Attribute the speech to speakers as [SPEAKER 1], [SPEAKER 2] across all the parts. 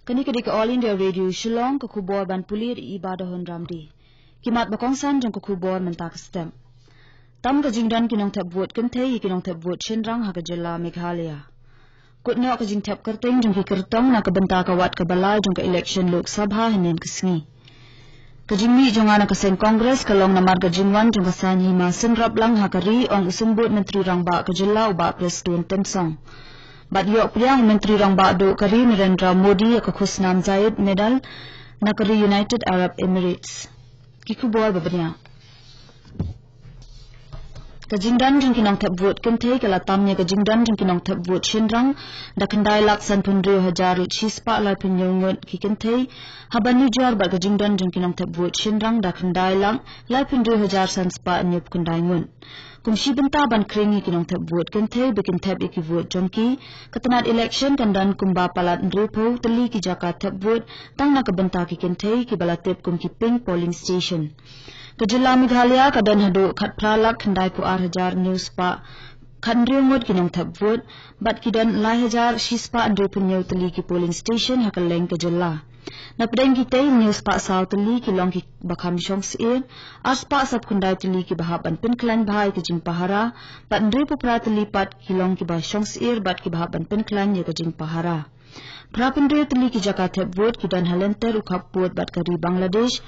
[SPEAKER 1] Kani ke All India Radio Shillong ke kubor ban pulir ibadah hon ramdi. Kimat bakongsan jong ke kubor mentak stem. Tam ke jingdan kinong tap buat kentei kinong tap buat shenrang ha ke jela Meghalaya. Kutno ke jing tap kerteng jong ki kertong na ke benta ka wat ke balai jong ke election Lok Sabha henen kesngi. Ke jingmi jong ana ke sen kongres ke long namar ke jingwan jong ke sanyi ma senrap lang ha ke ri ong usumbut menteri rang ba ke jela uba presiden Tensong. Bat yok priang menteri rang ba do kari Narendra Modi ke khusnam Zayed medal na kari United Arab Emirates. Kiku boy babnya. Kajingdan jing kinong tap vote kentei kala tamnya kajingdan jing kinong tap vote shenrang da kendai laksan pendrio hajar chispa lai penyongot ki kentei habani jar ba kajingdan jing kinong tap vote shenrang da kendai lang lai pendrio hajar sanspa nyup kendai ngun. Kumshi benta ban kringi kinong tap vote kentei bikin tap iki vote jongki ketenat election kandan kumba palat nrepo teli ki jaka tap vote tang na kebenta ki kentei ki balatep kum ki ping polling station. Kejela Meghalaya kadan hadu khat pralak khandai pu 8,000 news pa khandriumut kinong tap vote bat kidan lai hajar shispa andre punyau teli ki polling station hakaleng kejela. Na pedeng kitei news pa saw teli ki long ki bakham shong sir aspa sab khandai teli ki bahaban pinklan bhai ki jing pahara bat andre pu pra teli pat ki long ki ba shong sir bat ki bahaban pinklan ye ki jing pahara. Prapendri teli ki jaka tap vote ki dan halenter ukhap pot bat kari Bangladesh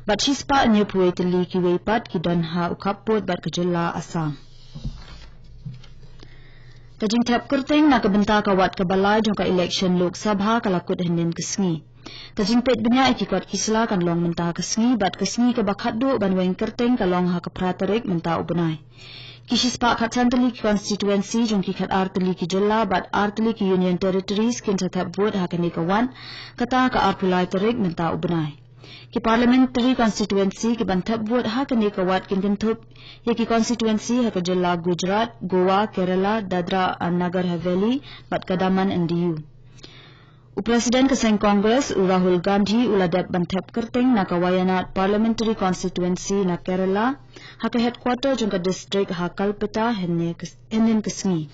[SPEAKER 1] bat shispa nye puwe teli ki weipat ki dan ha ukhap pot bat kejela Assam. Kajing tap kerteng na kebenta kawat kebalai jong ka election Lok Sabha kalakut henen kesngi. Kajing pet benya ikikot kisla kan long menta kesngi bat kesngi ke bakhat do ban weng kerteng ka long ha ke pratarik menta ubenai. Kishis pak khat santeli ki constituency jong ki khat arteli ki jela bat arteli ki union territories kin tap vote ha kani kawan kata ka arpulai tarik menta ubenai. Ki parliamentary constituency ki ban tap vote ha kani kawat kin kentup ye ki constituency ha ka jela Gujarat, Goa, Kerala, Dadra and Nagar Haveli bat Kadaman and Diu. Presiden Keseng Kongres Rahul Gandhi uladap bantap kerteng na kawayanat parliamentary constituency na Kerala haka headquarter jong ka district ha Kalpita henen kesngi.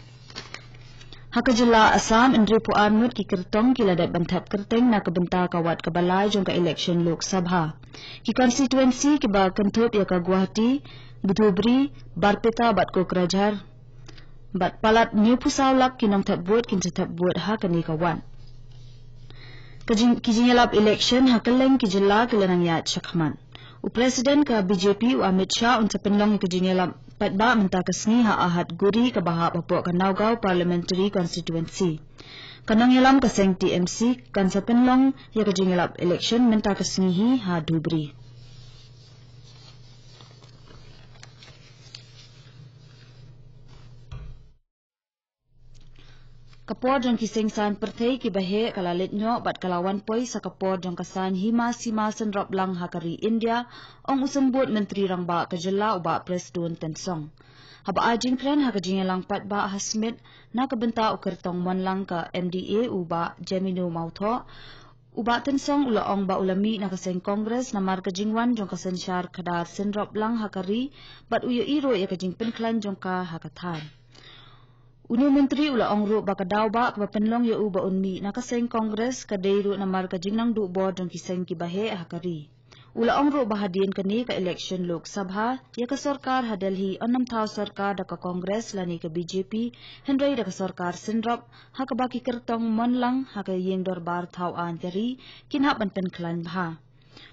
[SPEAKER 1] Haka jela Assam indri pu armut ki kertong ki ladap bantap kerteng na kabenta kawat kabalai jong ka election Lok Sabha. Ki constituency ki ba kentup ya ka Guwahati, Dhubri, Barpeta bat Kokrajhar bat palat new pusawlak kinong tap vote kin tap vote ha kani kawan. Kijingelap election hakaleng kijela kilanang yat Shakman. Presiden ka BJP Amit Shah unsa penlong kijingelap patba menta kesni ha ahad guri ka bahap apo ka Naugao parliamentary constituency. Kanang yalam kaseng TMC kan sa penlong ya kijingelap election menta kesni hi ha Dhubri. Kapor jong kiseng san pertei ki bahe kalalit nyo bat kalawan poi sa kapor jong kasan hima sima senrop lang hakari India ong usembut menteri rang ba kejela uba presiden Tensong. Haba ajing kren hakajing lang pat ba hasmit na kabenta ukertong mon lang ka MDA uba Gemino Mautho uba Tensong ula ong ba ulami na kaseng kongres na mar kajingwan jong kasen syar kadar senrop lang hakari bat uyo iro ya kajing penklan jong ka hakatan. Unu menteri ula ongro bakadaw ba kapenlong ya uba unmi nakaseng kongres kadeiru na mar kajingnang du board jong kiseng kibahe hakari. Ula ongro bahadien kani ka election Lok Sabha ya ka sarkar ha Delhi onam thaw sarkar da ka kongres lani ka BJP henry da ka sarkar senrop ha ka baki kertong mon lang ha ka yeng dorbar thaw an kari kinha banten klan bha.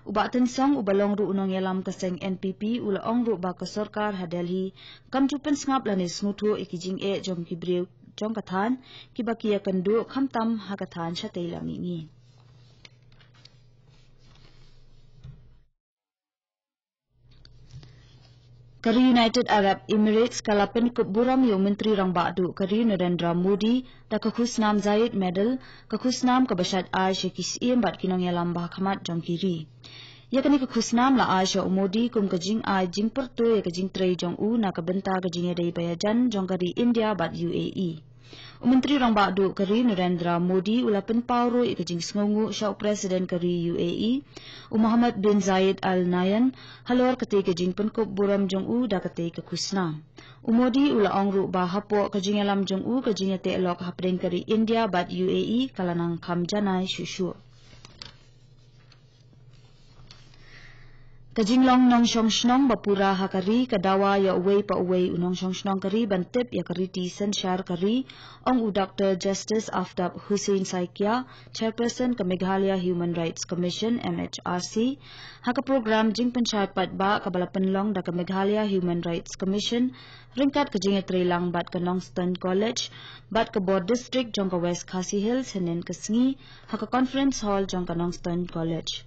[SPEAKER 1] Uba Tensong ubalong ru unong yalam kaseng NPP ula ongru ba ka sarkar ha Delhi kam jupen sngap lani snutu ikijing e jong kibriu jong kathan kibakia kandu khamtam ha kathan chatei lamingi. Kari United Arab Emirates kalapen buram yung menteri rang ba'du kari Narendra Modi da kakhusnam Zayed medal kakhusnam kabashat Aisha kisim bat kinong yalam bahakamat jong kiri. Ya kani kakhusnam la Aisha Modi kum kajing ai jing pertu ya kajing trei jong u na kabenta kajing dai bayajan jong kari India bat UAE. Menteri rang ba'du kari Narendra Modi ulapen pauro ikajing sngongu sya presiden kari UAE Muhammad bin Zayed Al Nahyan halor kate kajing penkop buram jong u da kate kakhusnam. Modi ula ongru ba hapo kajing alam jong u kajing te elok hapdeng kari India bat UAE kalanang kam janai shushu. Kajinglong nong shong shnong bapura hakari kadawa ya away pa away unong shong shnong kari bantip ya kari ti sensyar kari ong u Dr. Justice Aftab Hussein Saikia, Chairperson ka Meghalaya Human Rights Commission MHRC, haka program jing panchayat patba kabalapanlong da ka Meghalaya Human Rights Commission, ringkat ka jing lang bat ka Nongston College, bat ka Board District jong ka West Khasi Hills hanin ka Sngi, haka Conference Hall jong ka Nongston College.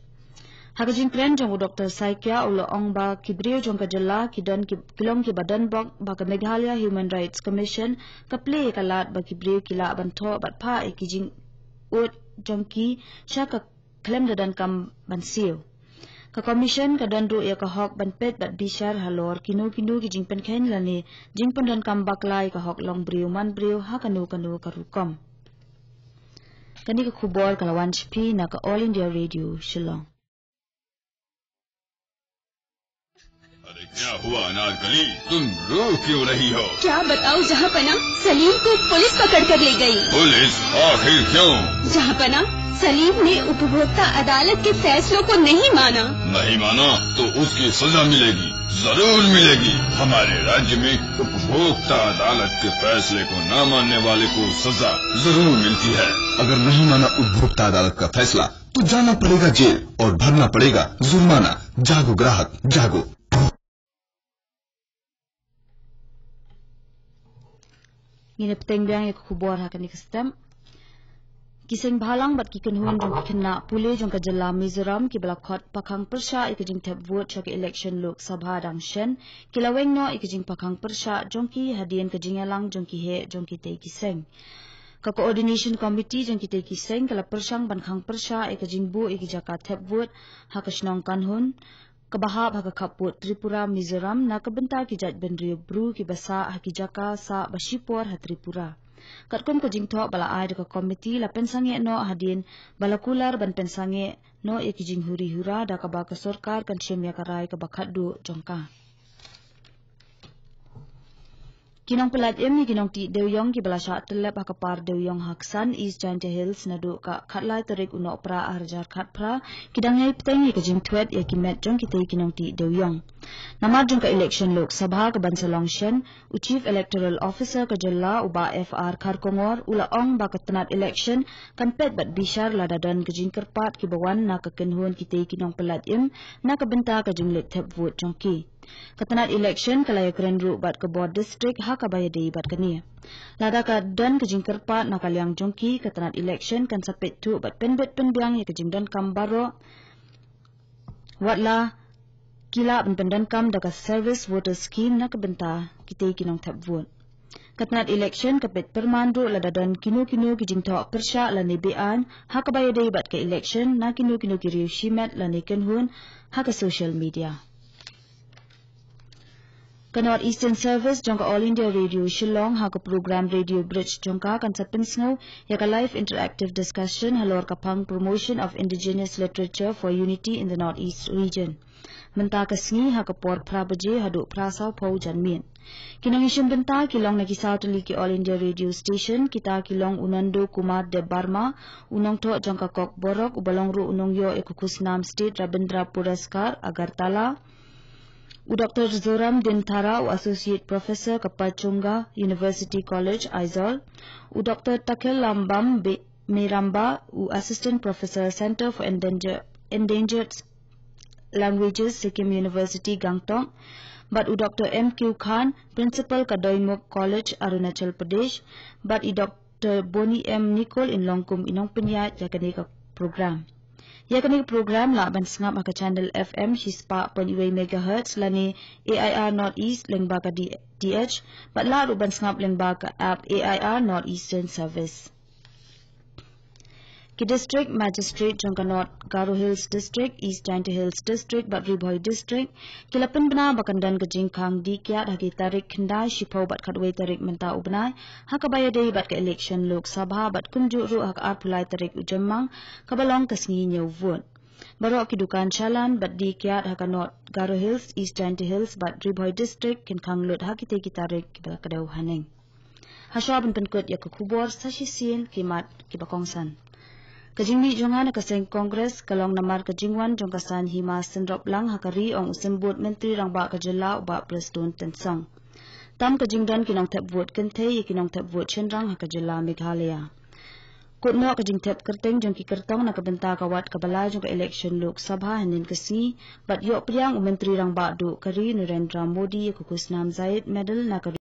[SPEAKER 1] Hakajing kren jong Dr. Saikia ulo ong ba kibriyo jong kajala kidon kilong ki badan bok ba ka Meghalaya Human Rights Commission ka play kalat ba kibriyo kila banto bat pa ikijing ut jong ki siya ka klem dadan kam bansiyo. Ka commission ka dandu ya ka hok banpet bat bishar halor kinu kijing penken lani jing pandan kam baklay ka hok long briyo man briyo hakanu karukom. Kani ka kubor kalawan chipi na ka All India Radio Shillong.
[SPEAKER 2] क्या हुआ अनारकली, तुम रो क्यों रही हो?
[SPEAKER 3] क्या बताओ जहाँपना, सलीम को पुलिस पकड़ कर ले गई।
[SPEAKER 2] पुलिस? आखिर क्यों?
[SPEAKER 3] जहाँपना, सलीम ने उपभोक्ता अदालत के फैसलों को नहीं माना।
[SPEAKER 2] नहीं माना तो उसकी सजा मिलेगी, जरूर मिलेगी। हमारे राज्य में उपभोक्ता अदालत के फैसले को न मानने वाले को सजा जरूर मिलती है।
[SPEAKER 4] अगर नहीं माना उपभोक्ता अदालत का फैसला तो जाना पड़ेगा जेल और भरना पड़ेगा जुर्माना। जागो ग्राहक जागो।
[SPEAKER 1] Ngine petengbiang ya kubor hakan ikastem. Kiseng bhalang bat kikenhuan jong kena pule jong kajala Mizoram ki balakot pakang persha ikajing tap vote chak election Lok Sabha dang shen kilaweng no ikajing pakang persha jong ki hadian kajing yalang jong ki he jong ki te kiseng. Ka coordination committee jong ki te kiseng kala persang bankang persha ikajing bu ikijaka tap vote hakashnong kanhun kabahab haka kaput Tripura Mizoram na kabenta ki jat benrio bru ki basa hakijaka sa basipor ha Tripura. Katkom ko jingtho bala ai ka committee la pensange no hadin balakular ban pensange no ekijing huri hura da ka ba ka sarkar kan shemya karai ka bakhadu jongka. Kinong pelat ni kinong ti Dewyong ki balasha telep hakapar Dewyong Haksan East Giant Hills na do ka khatlai tarik uno pra arjar khatpra kidangai ptengi ka jing twet ya kimet jong kitay kinong ti Dewyong. Namad jong ka election Lok Sabha ka Bansalong Shen u Chief Electoral Officer ka Jalla uba FR Kharkongor ula ong ba katanat election kan pet bat bishar ladadan ka jing kerpat ki bawan na ka kenhuan kitay kinong pelat na ka benta ka jing let tap vote jong ki. Katanat election kalaya kerenru bat ke Board District haka bayadei bat kania. Lada ka dan kejing kerpat na kalyang jongki katanat election kan sapet tu bat penbet penbiang ya kejing dan kam baro watla kila pendan kam daka service voter scheme na kebenta kitei kinong tap vote. Katanat election kapet permandu lada dan kinu kejing tok persya la nebean haka bayadei bat ke election na kinu kiriu shimet la nekenhun haka social media. Ka North Eastern Service jongka All India Radio Shillong haka program Radio Bridge jongka kan sapensngaw ya ka live interactive discussion halor kapang promotion of indigenous literature for unity in the Northeast region. Menta kasngi haka por prabaje hadu prasaw pau janmin. Kinangisyon benta kilong nagisaw tuli ki All India Radio Station kita kilong Unando Kumar de Barma unong to jongka kok borok ubalong ru unong yo ekukusnam state Rabindra Puraskar Agartala. U Dr. Zoram Dinthara, Associate Professor Kapachunga University College, Aizawl. U Dr. Takhil Lambam Meramba, U Assistant Professor Center for Endangered Languages, Sikkim University, Gangtok. But U Dr. M.Q. Khan, Principal Kadoimuk College, Arunachal Pradesh. But U Dr. Boni M. Nicol in Longkum Inong Penyat, Yakanika Program. Yakanik program la ban sngap maka channel FM hispa .2 MHz lani AIR Northeast lengba ka DH but la ru ban sngap lengba ka app AIR Northeastern Service. Ki district magistrate jongka North Garo Hills District, East Giant Hills District, bat Ribhoi District, kilapan bena bakandan ka jingkang dikyat hagi tarik kendai shipau bat kadway tarik menta ubnai, haka bayadei bat ka election Lok Sabha bat kunjuk ru hak arpulai tarik ujemang, kabalong kasngi nyaw vote. Barok kidukan chalan bat dikyat haka North Garo Hills, East Giant Hills, bat Ribhoi District, kinkang lut haki te kitarik kibakadaw haneng. Haswa ban penkut ya kukubor sa sisin kimat kibakongsan. Kajingmi jonga na kaseng Kongres kalong namar kajingwan jong kasan hima senrop lang hakari ong usembut menteri rangba kajela uba preston tensang. Tam kajingdan kinong tep vote kente ye kinong tep vote chenrang hakajela Meghalaya. Kutno kajing tep kerteng jong ki kertong na kabenta kawat kabalai jong ka election Lok Sabha hanin kesngi bat yok priang menteri rangba du kari Narendra Modi ye kukus nam Zaid medal na